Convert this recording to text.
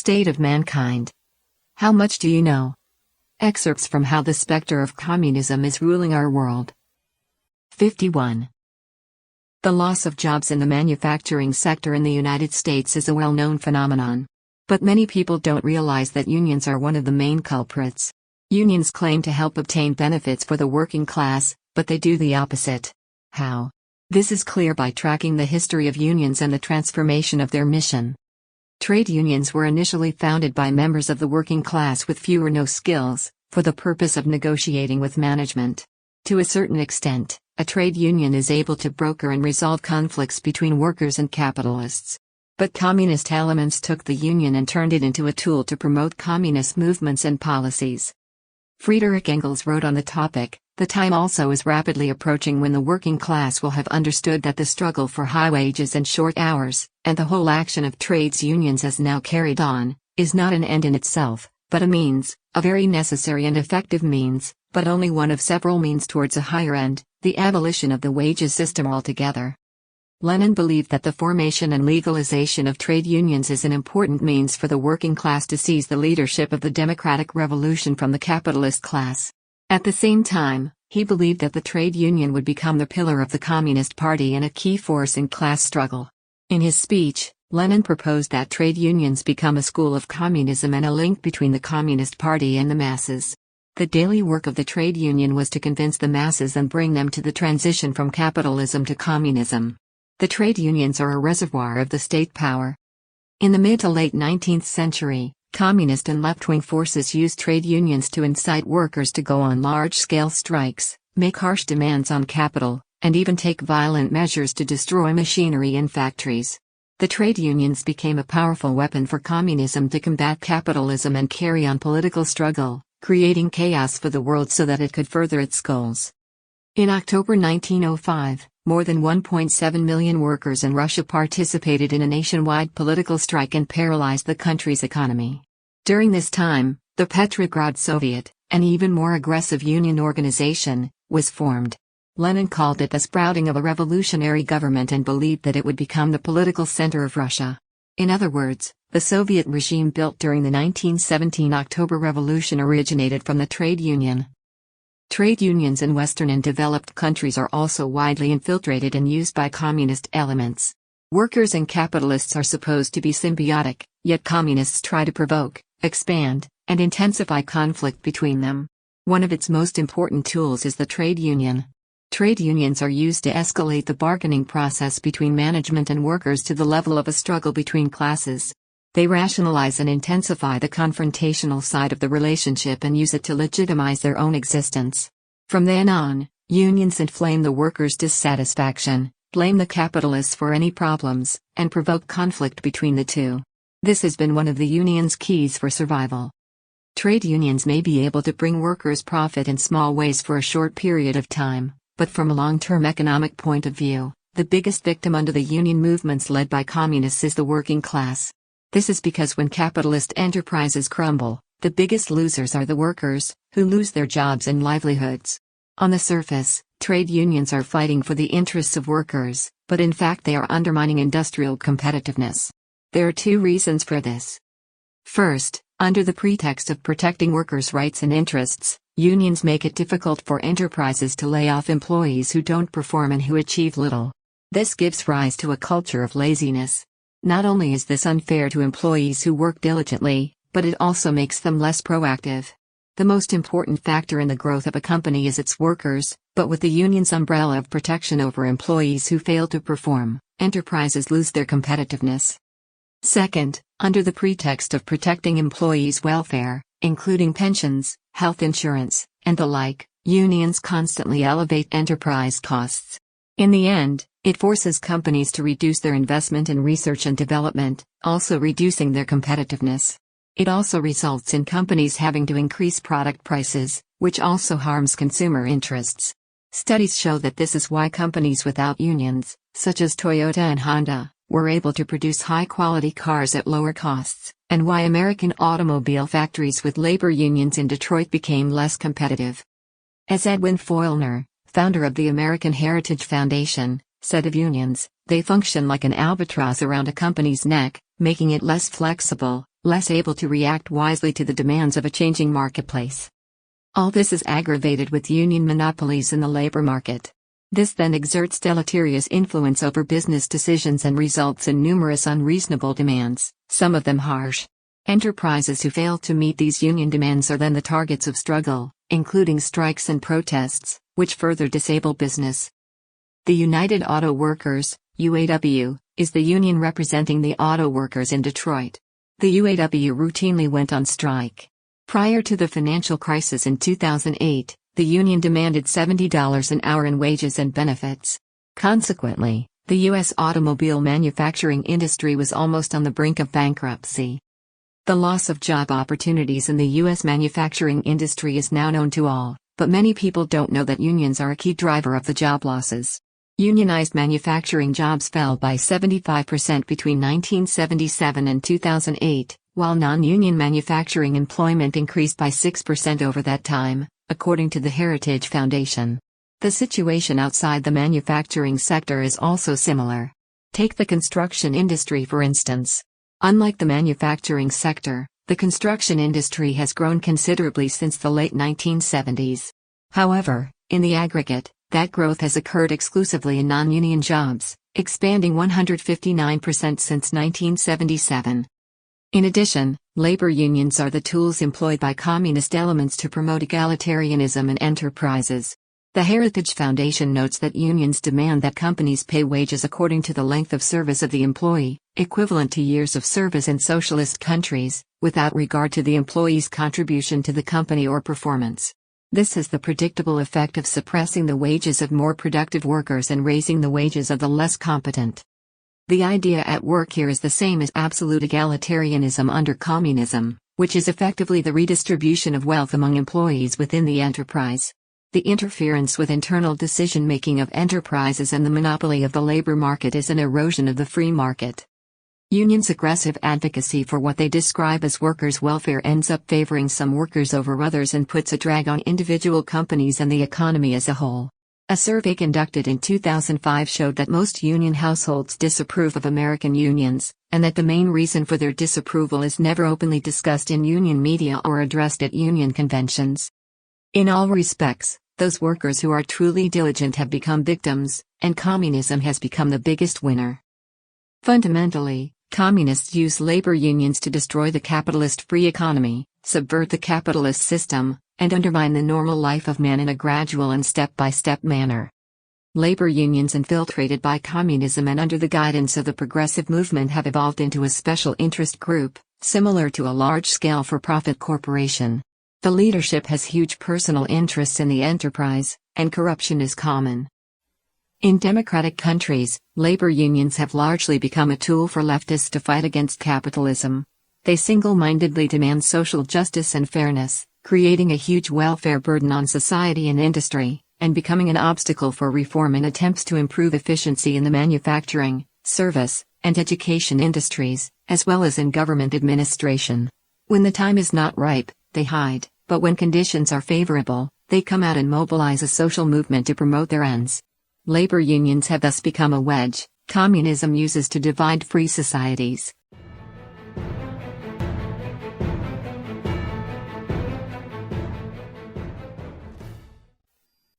State of mankind. How much do you know? Excerpts from How the Spectre of Communism is Ruling Our World. 51. The loss of jobs in the manufacturing sector in the United States is a well-known phenomenon. But many people don't realize that unions are one of the main culprits. Unions claim to help obtain benefits for the working class, but they do the opposite. How? This is clear by tracking the history of unions and the transformation of their mission. Trade unions were initially founded by members of the working class with few or no skills, for the purpose of negotiating with management. To a certain extent, a trade union is able to broker and resolve conflicts between workers and capitalists. But communist elements took the union and turned it into a tool to promote communist movements and policies. Friedrich Engels wrote on the topic, "The time also is rapidly approaching when the working class will have understood that the struggle for high wages and short hours, and the whole action of trades unions as now carried on, is not an end in itself, but a means, a very necessary and effective means, but only one of several means towards a higher end, the abolition of the wages system altogether." Lenin believed that the formation and legalization of trade unions is an important means for the working class to seize the leadership of the democratic revolution from the capitalist class. At the same time, he believed that the trade union would become the pillar of the Communist Party and a key force in class struggle. In his speech, Lenin proposed that trade unions become a school of communism and a link between the Communist Party and the masses. The daily work of the trade union was to convince the masses and bring them to the transition from capitalism to communism. The trade unions are a reservoir of the state power. In the mid to late 19th century, communist and left-wing forces used trade unions to incite workers to go on large-scale strikes, make harsh demands on capital, and even take violent measures to destroy machinery in factories. The trade unions became a powerful weapon for communism to combat capitalism and carry on political struggle, creating chaos for the world so that it could further its goals. In October 1905, more than 1.7 million workers in Russia participated in a nationwide political strike and paralyzed the country's economy. During this time, the Petrograd Soviet, an even more aggressive union organization, was formed. Lenin called it the sprouting of a revolutionary government and believed that it would become the political center of Russia. In other words, the Soviet regime built during the 1917 October Revolution originated from the trade union. Trade unions in Western and developed countries are also widely infiltrated and used by communist elements. Workers and capitalists are supposed to be symbiotic, yet communists try to provoke, expand, and intensify conflict between them. One of its most important tools is the trade union. Trade unions are used to escalate the bargaining process between management and workers to the level of a struggle between classes. They rationalize and intensify the confrontational side of the relationship and use it to legitimize their own existence. From then on, unions inflame the workers' dissatisfaction, blame the capitalists for any problems, and provoke conflict between the two. This has been one of the union's keys for survival. Trade unions may be able to bring workers profit in small ways for a short period of time, but from a long-term economic point of view, the biggest victim under the union movements led by communists is the working class. This is because when capitalist enterprises crumble, the biggest losers are the workers, who lose their jobs and livelihoods. On the surface, trade unions are fighting for the interests of workers, but in fact they are undermining industrial competitiveness. There are two reasons for this. First, under the pretext of protecting workers' rights and interests, unions make it difficult for enterprises to lay off employees who don't perform and who achieve little. This gives rise to a culture of laziness. Not only is this unfair to employees who work diligently, but it also makes them less proactive. The most important factor in the growth of a company is its workers, but with the union's umbrella of protection over employees who fail to perform, enterprises lose their competitiveness. Second, under the pretext of protecting employees' welfare, including pensions, health insurance, and the like, unions constantly elevate enterprise costs. In the end, it forces companies to reduce their investment in research and development, also reducing their competitiveness. It also results in companies having to increase product prices, which also harms consumer interests. Studies show that this is why companies without unions, such as Toyota and Honda, were able to produce high-quality cars at lower costs, and why American automobile factories with labor unions in Detroit became less competitive. As Edwin Foilner, founder of the American Heritage Foundation, said of unions, they function like an albatross around a company's neck, making it less flexible, less able to react wisely to the demands of a changing marketplace. All this is aggravated with union monopolies in the labor market. This then exerts deleterious influence over business decisions and results in numerous unreasonable demands, some of them harsh. Enterprises who fail to meet these union demands are then the targets of struggle, including strikes and protests, which further disable business. The United Auto Workers, UAW, is the union representing the auto workers in Detroit. The UAW routinely went on strike. Prior to the financial crisis in 2008, the union demanded $70 an hour in wages and benefits. Consequently, the U.S. automobile manufacturing industry was almost on the brink of bankruptcy. The loss of job opportunities in the U.S. manufacturing industry is now known to all, but many people don't know that unions are a key driver of the job losses. Unionized manufacturing jobs fell by 75% between 1977 and 2008, while non-union manufacturing employment increased by 6% over that time, according to the Heritage Foundation. The situation outside the manufacturing sector is also similar. Take the construction industry for instance. Unlike the manufacturing sector, the construction industry has grown considerably since the late 1970s. However, in the aggregate, that growth has occurred exclusively in non-union jobs, expanding 159% since 1977. In addition, labor unions are the tools employed by communist elements to promote egalitarianism in enterprises. The Heritage Foundation notes that unions demand that companies pay wages according to the length of service of the employee, equivalent to years of service in socialist countries, without regard to the employee's contribution to the company or performance. This has the predictable effect of suppressing the wages of more productive workers and raising the wages of the less competent. The idea at work here is the same as absolute egalitarianism under communism, which is effectively the redistribution of wealth among employees within the enterprise. The interference with internal decision-making of enterprises and the monopoly of the labor market is an erosion of the free market. Unions' aggressive advocacy for what they describe as workers' welfare ends up favoring some workers over others and puts a drag on individual companies and the economy as a whole. A survey conducted in 2005 showed that most union households disapprove of American unions, and that the main reason for their disapproval is never openly discussed in union media or addressed at union conventions. In all respects, those workers who are truly diligent have become victims, and communism has become the biggest winner. Fundamentally, communists use labor unions to destroy the capitalist free economy, subvert the capitalist system, and undermine the normal life of man in a gradual and step-by-step manner. Labor unions infiltrated by communism and under the guidance of the progressive movement have evolved into a special interest group, similar to a large-scale for-profit corporation. The leadership has huge personal interests in the enterprise, and corruption is common. In democratic countries, labor unions have largely become a tool for leftists to fight against capitalism. They single-mindedly demand social justice and fairness, creating a huge welfare burden on society and industry, and becoming an obstacle for reform in attempts to improve efficiency in the manufacturing, service, and education industries, as well as in government administration. When the time is not ripe, they hide, but when conditions are favorable, they come out and mobilize a social movement to promote their ends. Labor unions have thus become a wedge communism uses to divide free societies.